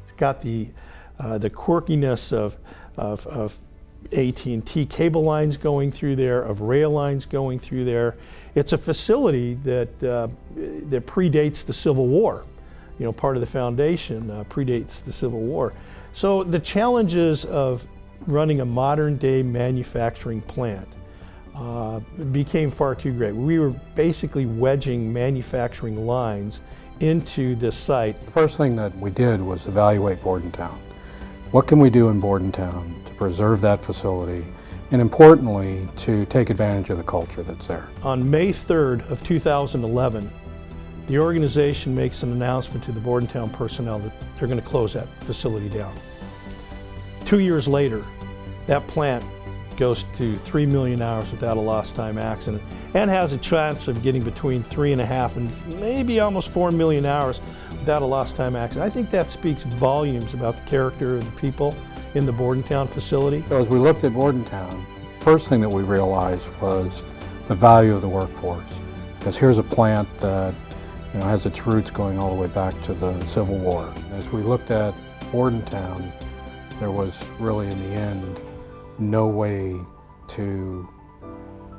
It's got the quirkiness of AT&T cable lines going through there, of rail lines going through there. It's a facility that predates the Civil War. You know, part of the foundation predates the Civil War. So the challenges of running a modern day manufacturing plant became far too great. We were basically wedging manufacturing lines into this site. The first thing that we did was evaluate Bordentown. What can we do in Bordentown to preserve that facility, and importantly, to take advantage of the culture that's there? On May 3rd of 2011, the organization makes an announcement to the Bordentown personnel that they're going to close that facility down. 2 years later, that plant goes to 3 million hours without a lost time accident and has a chance of getting between 3.5 and maybe almost 4 million hours without a lost time accident. I think that speaks volumes about the character of the people in the Bordentown facility. So as we looked at Bordentown, first thing that we realized was the value of the workforce. Because here's a plant that has its roots going all the way back to the Civil War. As we looked at Bordentown, there was really in the end no way to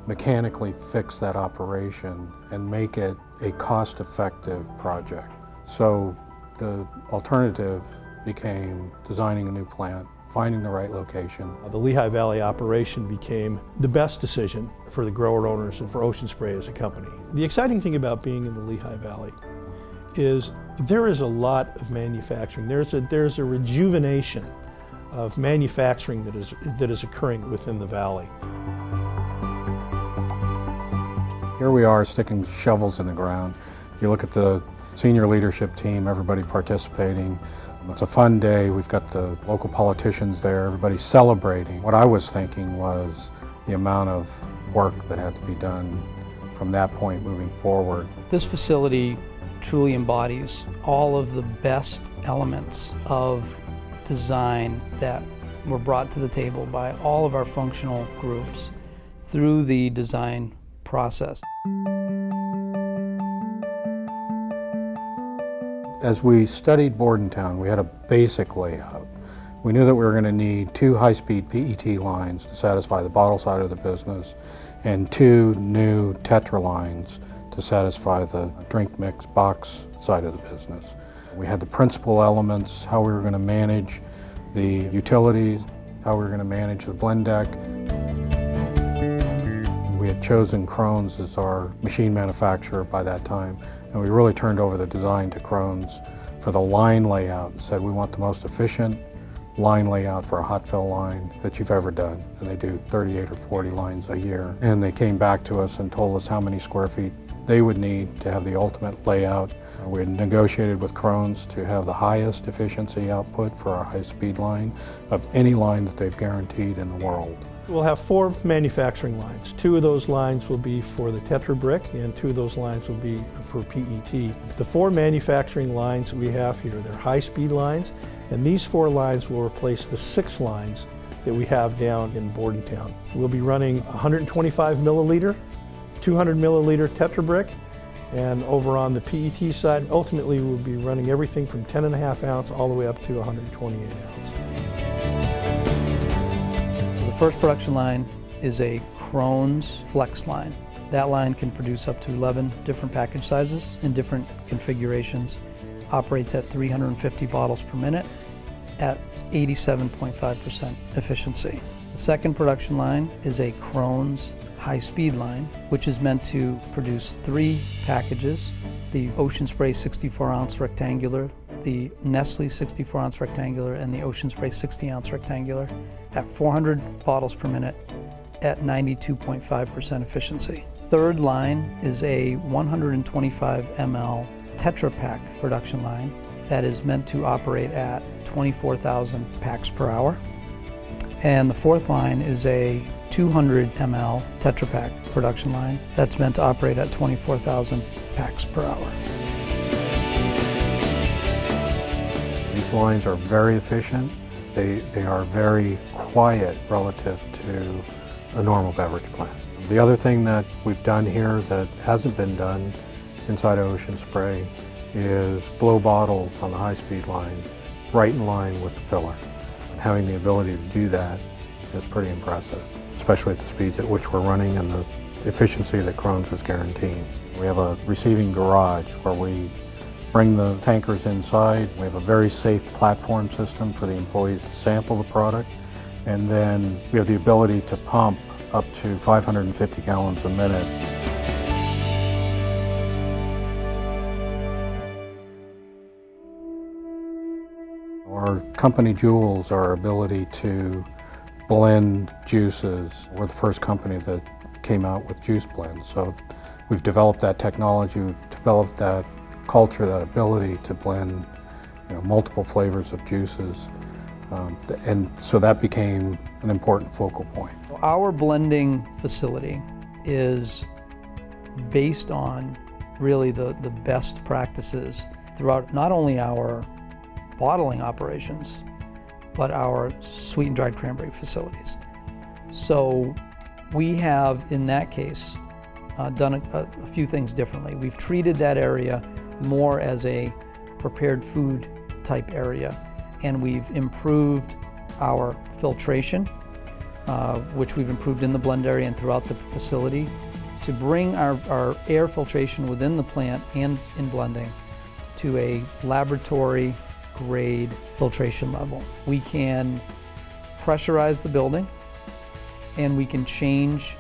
mechanically fix that operation and make it a cost-effective project. So the alternative became designing a new plant, finding the right location. The Lehigh Valley operation became the best decision for the grower owners and for Ocean Spray as a company. The exciting thing about being in the Lehigh Valley is there is a lot of manufacturing. There's a rejuvenation of manufacturing that is occurring within the valley. Here we are sticking shovels in the ground. You look at the senior leadership team, everybody participating. It's a fun day. We've got the local politicians there, everybody's celebrating. What I was thinking was the amount of work that had to be done from that point moving forward. This facility truly embodies all of the best elements of design that were brought to the table by all of our functional groups through the design process. As we studied Bordentown, we had a basic layout. We knew that we were going to need 2 high-speed PET lines to satisfy the bottle side of the business and 2 new Tetra lines to satisfy the drink mix box side of the business. We had the principal elements, how we were going to manage the utilities, how we were going to manage the blend deck. We had chosen Krones as our machine manufacturer by that time, and we really turned over the design to Krones for the line layout and said we want the most efficient line layout for a hot fill line that you've ever done. And they do 38 or 40 lines a year. And they came back to us and told us how many square feet they would need to have the ultimate layout. We had negotiated with Krones to have the highest efficiency output for our high-speed line of any line that they've guaranteed in the world. We'll have 4 manufacturing lines. 2 of those lines will be for the Tetra brick and 2 of those lines will be for PET. The 4 manufacturing lines we have here, they're high-speed lines, and these 4 lines will replace the 6 lines that we have down in Bordentown. We'll be running 125 milliliter, 200 milliliter Tetra brick, and over on the PET side, ultimately we'll be running everything from 10.5 ounce all the way up to 128 ounce. The first production line is a Krones flex line. That line can produce up to 11 different package sizes in different configurations, operates at 350 bottles per minute at 87.5% efficiency. The second production line is a Krones high-speed line, which is meant to produce 3 packages: the Ocean Spray 64-ounce rectangular, the Nestle 64-ounce rectangular, and the Ocean Spray 60-ounce rectangular at 400 bottles per minute at 92.5% efficiency. Third line is a 125 ml Tetra Pak production line that is meant to operate at 24,000 packs per hour. And the fourth line is a 200 ml Tetra Pak production line that's meant to operate at 24,000 packs per hour. These lines are very efficient. They are very quiet relative to a normal beverage plant. The other thing that we've done here that hasn't been done inside Ocean Spray is blow bottles on the high-speed line right in line with the filler. And having the ability to do that is pretty impressive, especially at the speeds at which we're running and the efficiency that Krones is guaranteeing. We have a receiving garage where we bring the tankers inside. We have a very safe platform system for the employees to sample the product. And then we have the ability to pump up to 550 gallons a minute. Our company jewels are our ability to blend juices. We're the first company that came out with juice blends. So we've developed that technology, we've developed that culture, that ability to blend multiple flavors of juices. And so that became an important focal point. Our blending facility is based on really the best practices throughout not only our bottling operations, but our sweet and dried cranberry facilities. So we have, in that case, done a few things differently. We've treated that area more as a prepared food type area, and we've improved our filtration, which we've improved in the blend area and throughout the facility, to bring our air filtration within the plant and in blending to a laboratory grade filtration level. We can pressurize the building, and we can change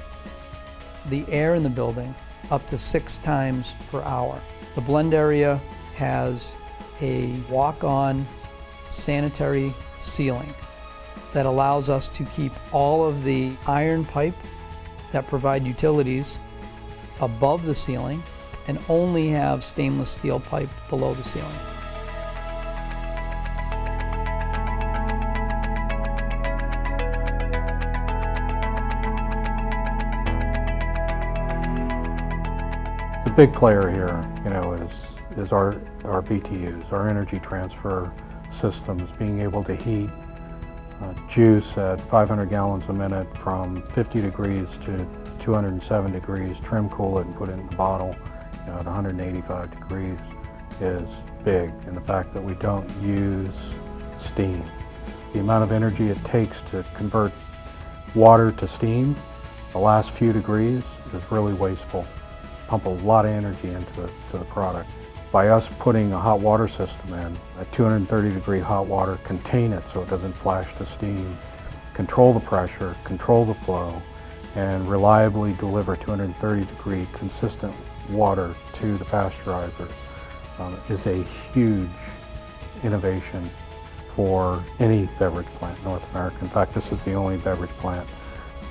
the air in the building up to 6 times per hour. The blend area has a walk-on sanitary ceiling that allows us to keep all of the iron pipe that provide utilities above the ceiling and only have stainless steel pipe below the ceiling. The big player here, is our BTUs, our energy transfer systems, being able to heat juice at 500 gallons a minute from 50 degrees to 207 degrees, trim cool it and put it in the bottle at 185 degrees is big. And the fact that we don't use steam. The amount of energy it takes to convert water to steam, the last few degrees, is really wasteful. Pump a lot of energy into the product. By us putting a hot water system in, at 230 degree hot water, contain it so it doesn't flash to steam, control the pressure, control the flow, and reliably deliver 230 degree consistent water to the pasteurizers is a huge innovation for any beverage plant in North America. In fact, this is the only beverage plant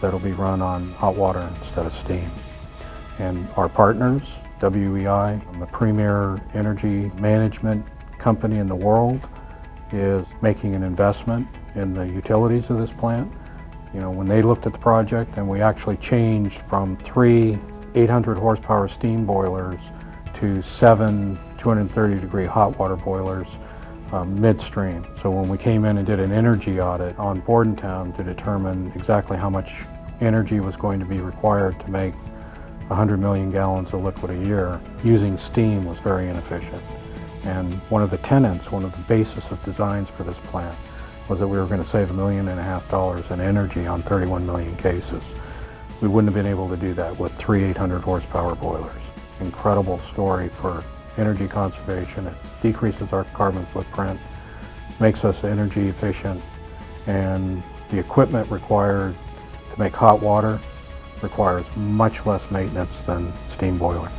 that'll be run on hot water instead of steam. And our partners, WEI, the premier energy management company in the world, is making an investment in the utilities of this plant. When they looked at the project, and we actually changed from 3 800 horsepower steam boilers to 7 230 degree hot water boilers midstream. So when we came in and did an energy audit on Bordentown to determine exactly how much energy was going to be required to make 100 million gallons of liquid a year, using steam was very inefficient. And one of the tenets, one of the basis of designs for this plant was that we were going to save $1.5 million in energy on 31 million cases. We wouldn't have been able to do that with 3 800 horsepower boilers. Incredible story for energy conservation. It decreases our carbon footprint, makes us energy efficient, and the equipment required to make hot water requires much less maintenance than steam boilers.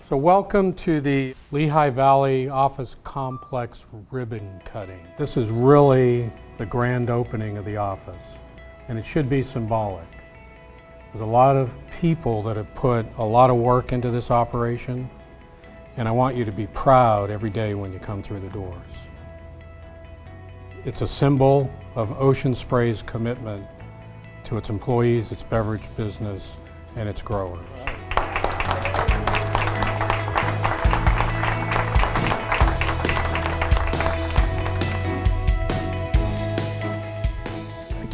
So welcome to the Lehigh Valley Office Complex ribbon cutting. This is really the grand opening of the office, and it should be symbolic. There's a lot of people that have put a lot of work into this operation, and I want you to be proud every day when you come through the doors. It's a symbol of Ocean Spray's commitment to its employees, its beverage business, and its growers.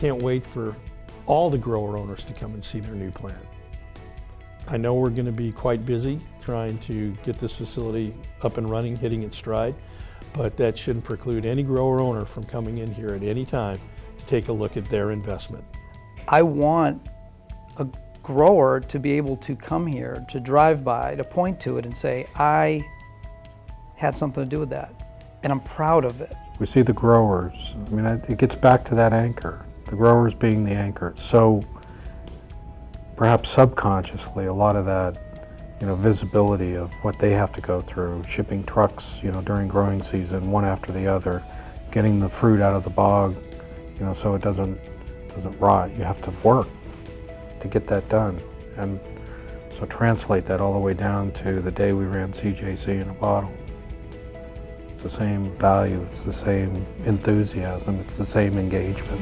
can't wait for all the grower owners to come and see their new plant. I know we're going to be quite busy trying to get this facility up and running, hitting its stride, but that shouldn't preclude any grower owner from coming in here at any time to take a look at their investment. I want a grower to be able to come here, to drive by, to point to it and say, I had something to do with that, and I'm proud of it. We see the growers. I mean, it gets back to that anchor, the growers being the anchor. So perhaps subconsciously, a lot of that, visibility of what they have to go through, shipping trucks, during growing season, one after the other, getting the fruit out of the bog, so it doesn't rot. You have to work to get that done. And so translate that all the way down to the day we ran CJC in a bottle. It's the same value, it's the same enthusiasm, it's the same engagement.